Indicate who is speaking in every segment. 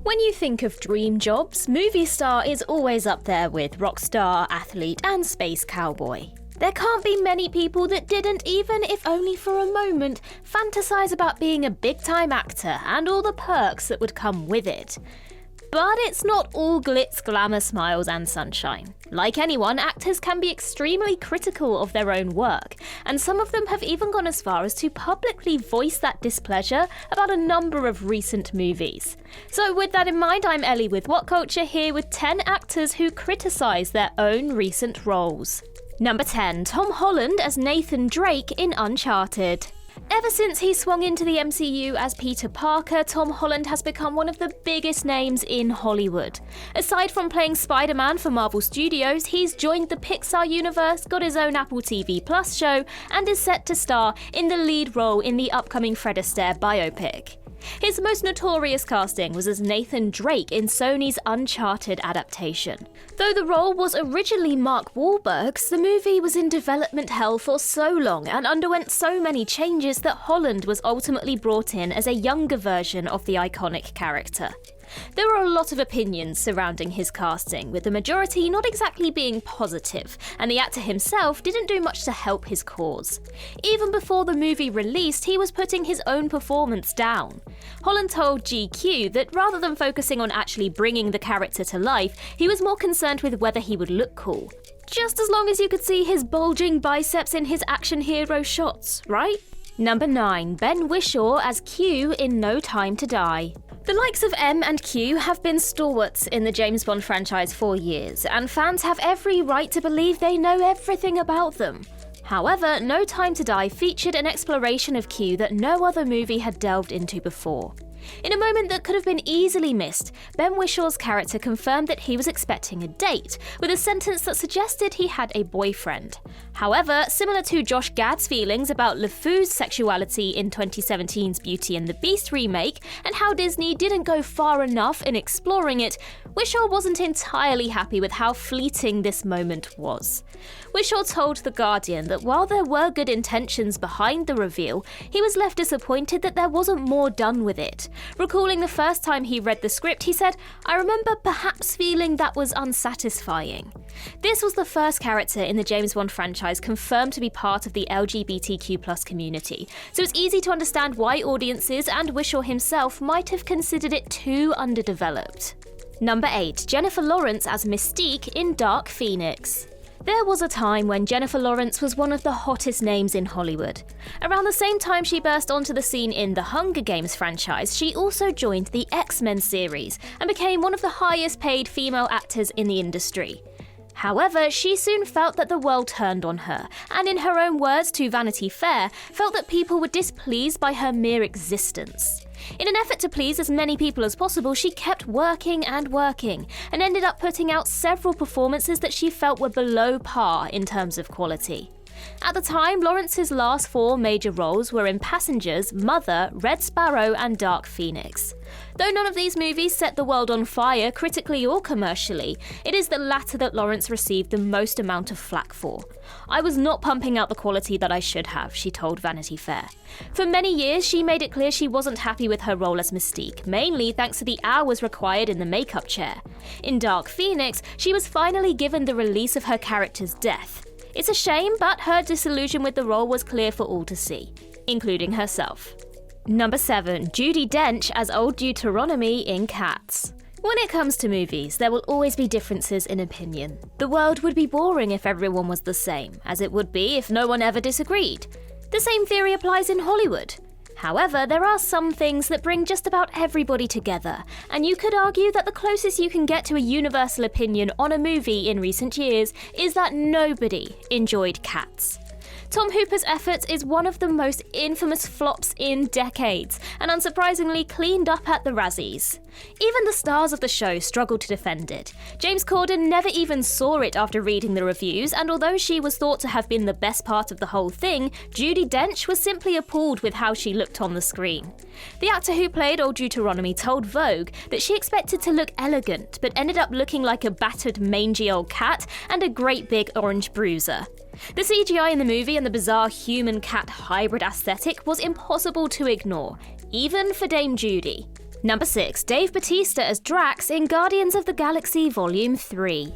Speaker 1: When you think of dream jobs, movie star is always up there with rock star, athlete, and space cowboy. There can't be many people that didn't, even if only for a moment, fantasize about being a big-time actor and all the perks that would come with it. But it's not all glitz, glamour, smiles, and sunshine. Like anyone, actors can be extremely critical of their own work, and some of them have even gone as far as to publicly voice that displeasure about a number of recent movies. So with that in mind, I'm Ellie with What Culture, here with 10 actors who criticise their own recent roles. Number 10, Tom Holland as Nathan Drake in Uncharted. Ever since he swung into the MCU as Peter Parker, Tom Holland has become one of the biggest names in Hollywood. Aside from playing Spider-Man for Marvel Studios, he's joined the Pixar universe, got his own Apple TV Plus show, and is set to star in the lead role in the upcoming Fred Astaire biopic. His most notorious casting was as Nathan Drake in Sony's Uncharted adaptation. Though the role was originally Mark Wahlberg's, the movie was in development hell for so long and underwent so many changes that Holland was ultimately brought in as a younger version of the iconic character. There were a lot of opinions surrounding his casting, with the majority not exactly being positive, and the actor himself didn't do much to help his cause. Even before the movie released, he was putting his own performance down. Holland told GQ that rather than focusing on actually bringing the character to life, he was more concerned with whether he would look cool. Just as long as you could see his bulging biceps in his action hero shots, right? Number 9, Ben Whishaw as Q in No Time to Die. The likes of M and Q have been stalwarts in the James Bond franchise for years, and fans have every right to believe they know everything about them. However, No Time to Die featured an exploration of Q that no other movie had delved into before. In a moment that could have been easily missed, Ben Wishaw's character confirmed that he was expecting a date, with a sentence that suggested he had a boyfriend. However, similar to Josh Gad's feelings about LeFou's sexuality in 2017's Beauty and the Beast remake, and how Disney didn't go far enough in exploring it, Whishaw wasn't entirely happy with how fleeting this moment was. Whishaw told The Guardian that while there were good intentions behind the reveal, he was left disappointed that there wasn't more done with it. Recalling the first time he read the script, he said, "I remember perhaps feeling that was unsatisfying." This was the first character in the James Bond franchise confirmed to be part of the LGBTQ+ community, so it's easy to understand why audiences and Whishaw himself might have considered it too underdeveloped. Number 8, Jennifer Lawrence as Mystique in Dark Phoenix. There was a time when Jennifer Lawrence was one of the hottest names in Hollywood. Around the same time she burst onto the scene in the Hunger Games franchise, she also joined the X-Men series and became one of the highest paid female actors in the industry. However, she soon felt that the world turned on her, and in her own words to Vanity Fair, felt that people were displeased by her mere existence. In an effort to please as many people as possible, she kept working and working, and ended up putting out several performances that she felt were below par in terms of quality. At the time, Lawrence's last 4 major roles were in Passengers, Mother, Red Sparrow, and Dark Phoenix. Though none of these movies set the world on fire critically or commercially, it is the latter that Lawrence received the most amount of flack for. "I was not pumping out the quality that I should have," she told Vanity Fair. For many years, she made it clear she wasn't happy with her role as Mystique, mainly thanks to the hours required in the makeup chair. In Dark Phoenix, she was finally given the release of her character's death. It's a shame, but her disillusion with the role was clear for all to see, including herself. Number 7, Judy Dench as Old Deuteronomy in Cats. When it comes to movies, there will always be differences in opinion. The world would be boring if everyone was the same, as it would be if no one ever disagreed. The same theory applies in Hollywood. However, there are some things that bring just about everybody together, and you could argue that the closest you can get to a universal opinion on a movie in recent years is that nobody enjoyed Cats. Tom Hooper's efforts is one of the most infamous flops in decades, and unsurprisingly cleaned up at the Razzies. Even the stars of the show struggled to defend it. James Corden never even saw it after reading the reviews, and although she was thought to have been the best part of the whole thing, Judi Dench was simply appalled with how she looked on the screen. The actor who played Old Deuteronomy told Vogue that she expected to look elegant, but ended up looking like a battered, mangy old cat and a great big orange bruiser. The CGI in the movie and the bizarre human-cat hybrid aesthetic was impossible to ignore, even for Dame Judy. Number 6. Dave Batista as Drax in Guardians of the Galaxy Volume 3.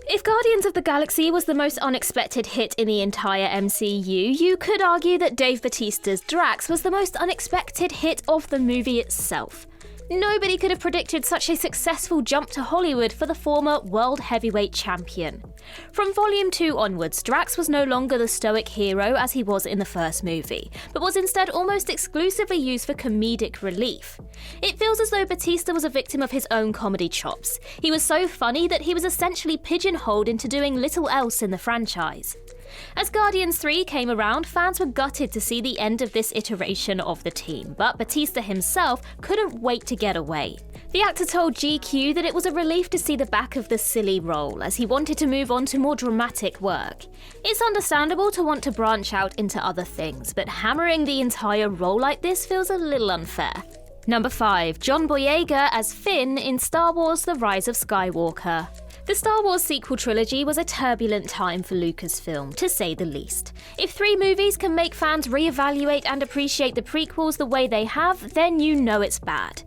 Speaker 1: If Guardians of the Galaxy was the most unexpected hit in the entire MCU, you could argue that Dave Batista's Drax was the most unexpected hit of the movie itself. Nobody could have predicted such a successful jump to Hollywood for the former World Heavyweight Champion. From Volume 2 onwards, Drax was no longer the stoic hero as he was in the first movie, but was instead almost exclusively used for comedic relief. It feels as though Batista was a victim of his own comedy chops. He was so funny that he was essentially pigeonholed into doing little else in the franchise. As Guardians 3 came around, fans were gutted to see the end of this iteration of the team, but Batista himself couldn't wait to get away. The actor told GQ that it was a relief to see the back of the silly role, as he wanted to move on to more dramatic work. It's understandable to want to branch out into other things, but hammering the entire role like this feels a little unfair. Number 5. John Boyega as Finn in Star Wars: The Rise of Skywalker. The Star Wars sequel trilogy was a turbulent time for Lucasfilm, to say the least. If 3 movies can make fans reevaluate and appreciate the prequels the way they have, then you know it's bad.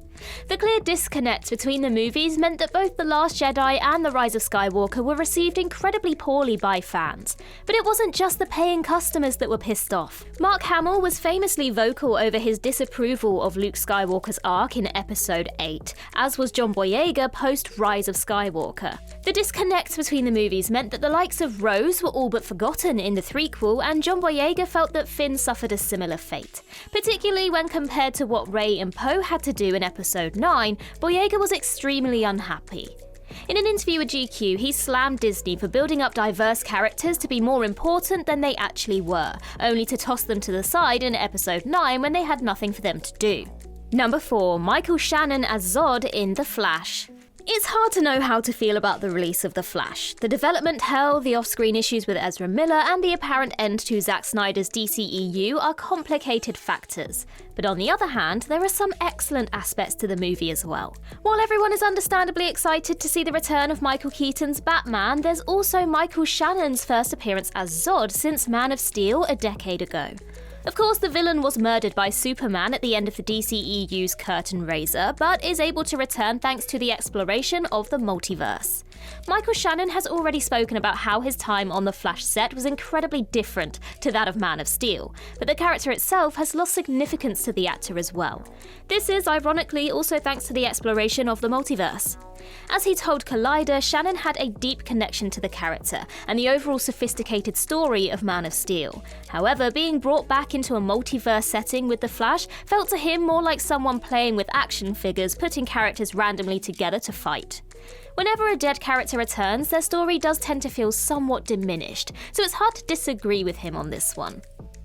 Speaker 1: The clear disconnect between the movies meant that both The Last Jedi and The Rise of Skywalker were received incredibly poorly by fans. But it wasn't just the paying customers that were pissed off. Mark Hamill was famously vocal over his disapproval of Luke Skywalker's arc in Episode 8, as was John Boyega post Rise of Skywalker. The disconnect between the movies meant that the likes of Rose were all but forgotten in the threequel, and John Boyega felt that Finn suffered a similar fate. Particularly when compared to what Rey and Poe had to do in Episode 9, Boyega was extremely unhappy. In an interview with GQ, he slammed Disney for building up diverse characters to be more important than they actually were, only to toss them to the side in Episode 9 when they had nothing for them to do. Number 4. Michael Shannon as Zod in The Flash. It's hard to know how to feel about the release of The Flash. The development hell, the off-screen issues with Ezra Miller, and the apparent end to Zack Snyder's DCEU are complicated factors. But on the other hand, there are some excellent aspects to the movie as well. While everyone is understandably excited to see the return of Michael Keaton's Batman, there's also Michael Shannon's first appearance as Zod since Man of Steel a decade ago. Of course, the villain was murdered by Superman at the end of the DCEU's curtain raiser, but is able to return thanks to the exploration of the multiverse. Michael Shannon has already spoken about how his time on the Flash set was incredibly different to that of Man of Steel, but the character itself has lost significance to the actor as well. This is, ironically, also thanks to the exploration of the multiverse. As he told Collider, Shannon had a deep connection to the character and the overall sophisticated story of Man of Steel. However, being brought back into a multiverse setting with the Flash felt to him more like someone playing with action figures, putting characters randomly together to fight. Whenever a dead character returns, their story does tend to feel somewhat diminished, so it's hard to disagree with him on this one.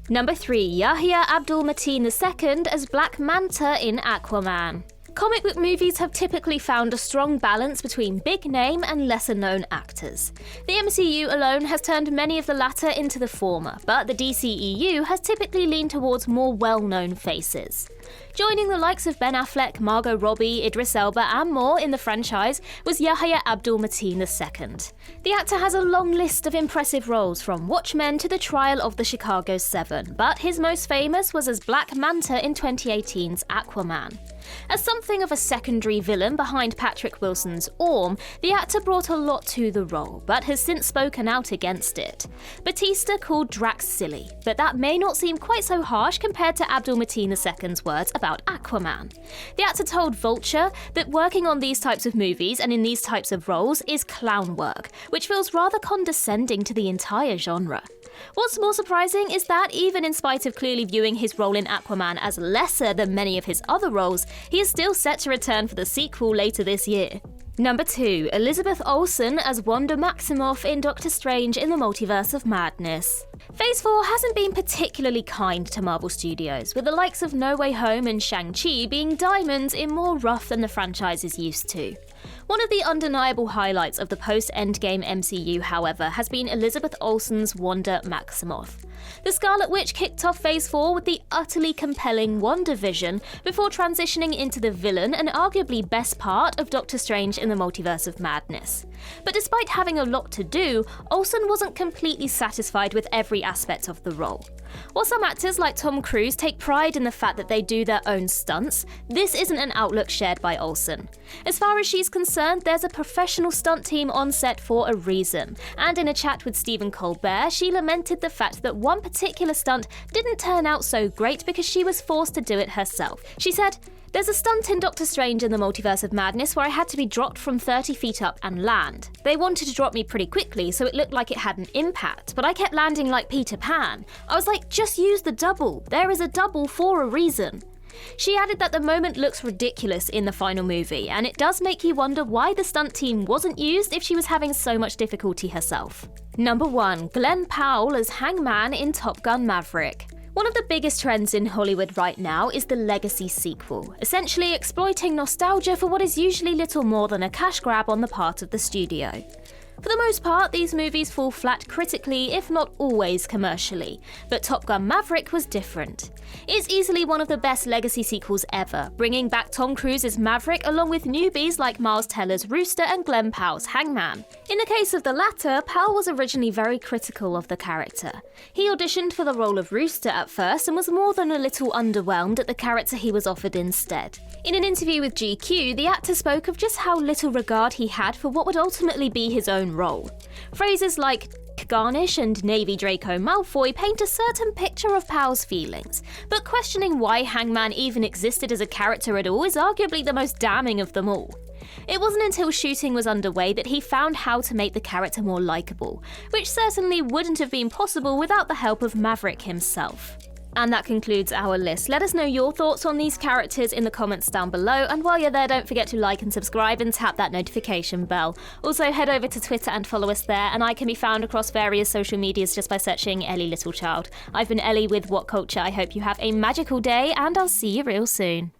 Speaker 1: Number 3. Yahya AbdulMateen II as Black Manta in Aquaman. Comic book movies have typically found a strong balance between big-name and lesser-known actors. The MCU alone has turned many of the latter into the former, but the DCEU has typically leaned towards more well-known faces. Joining the likes of Ben Affleck, Margot Robbie, Idris Elba and more in the franchise was Yahya AbdulMateen II. The actor has a long list of impressive roles from Watchmen to the trial of the Chicago 7, but his most famous was as Black Manta in 2018's Aquaman. As something of a secondary villain behind Patrick Wilson's Orm, the actor brought a lot to the role, but has since spoken out against it. Batista called Drax silly, but that may not seem quite so harsh compared to AbdulMateen II's words about Aquaman. The actor told Vulture that working on these types of movies and in these types of roles is clown work, which feels rather condescending to the entire genre. What's more surprising is that even in spite of clearly viewing his role in Aquaman as lesser than many of his other roles, he is still set to return for the sequel later this year. Number 2. Elizabeth Olsen as Wanda Maximoff in Doctor Strange in the Multiverse of Madness. Phase 4 hasn't been particularly kind to Marvel Studios, with the likes of No Way Home and Shang-Chi being diamonds in more rough than the franchise is used to. One of the undeniable highlights of the post-Endgame MCU, however, has been Elizabeth Olsen's Wanda Maximoff. The Scarlet Witch kicked off Phase 4 with the utterly compelling WandaVision before transitioning into the villain and arguably best part of Doctor Strange in the Multiverse of Madness. But despite having a lot to do, Olsen wasn't completely satisfied with every aspect of the role. While some actors like Tom Cruise take pride in the fact that they do their own stunts, this isn't an outlook shared by Olsen. As far as she's concerned, there's a professional stunt team on set for a reason, and in a chat with Stephen Colbert, she lamented the fact that one particular stunt didn't turn out so great because she was forced to do it herself. She said, "There's a stunt in Doctor Strange in the Multiverse of Madness where I had to be dropped from 30 feet up and land. They wanted to drop me pretty quickly, so it looked like it had an impact, but I kept landing like Peter Pan. I was like, just use the double. There is a double for a reason." She added that the moment looks ridiculous in the final movie, and it does make you wonder why the stunt team wasn't used if she was having so much difficulty herself. Number 1. Glenn Powell as Hangman in Top Gun Maverick. One of the biggest trends in Hollywood right now is the legacy sequel, essentially exploiting nostalgia for what is usually little more than a cash grab on the part of the studio. For the most part, these movies fall flat critically, if not always commercially, but Top Gun Maverick was different. It's easily one of the best legacy sequels ever, bringing back Tom Cruise's Maverick along with newbies like Miles Teller's Rooster and Glenn Powell's Hangman. In the case of the latter, Powell was originally very critical of the character. He auditioned for the role of Rooster at first and was more than a little underwhelmed at the character he was offered instead. In an interview with GQ, the actor spoke of just how little regard he had for what would ultimately be his own role. Phrases like Garnish and Navy Draco Malfoy paint a certain picture of Powell's feelings, but questioning why Hangman even existed as a character at all is arguably the most damning of them all. It wasn't until shooting was underway that he found how to make the character more likeable, which certainly wouldn't have been possible without the help of Maverick himself. And that concludes our list. Let us know your thoughts on these characters in the comments down below, and while you're there, don't forget to like and subscribe and tap that notification bell. Also, head over to Twitter and follow us there, and I can be found across various social medias just by searching Ellie Littlechild. I've been Ellie with What Culture. I hope you have a magical day, and I'll see you real soon.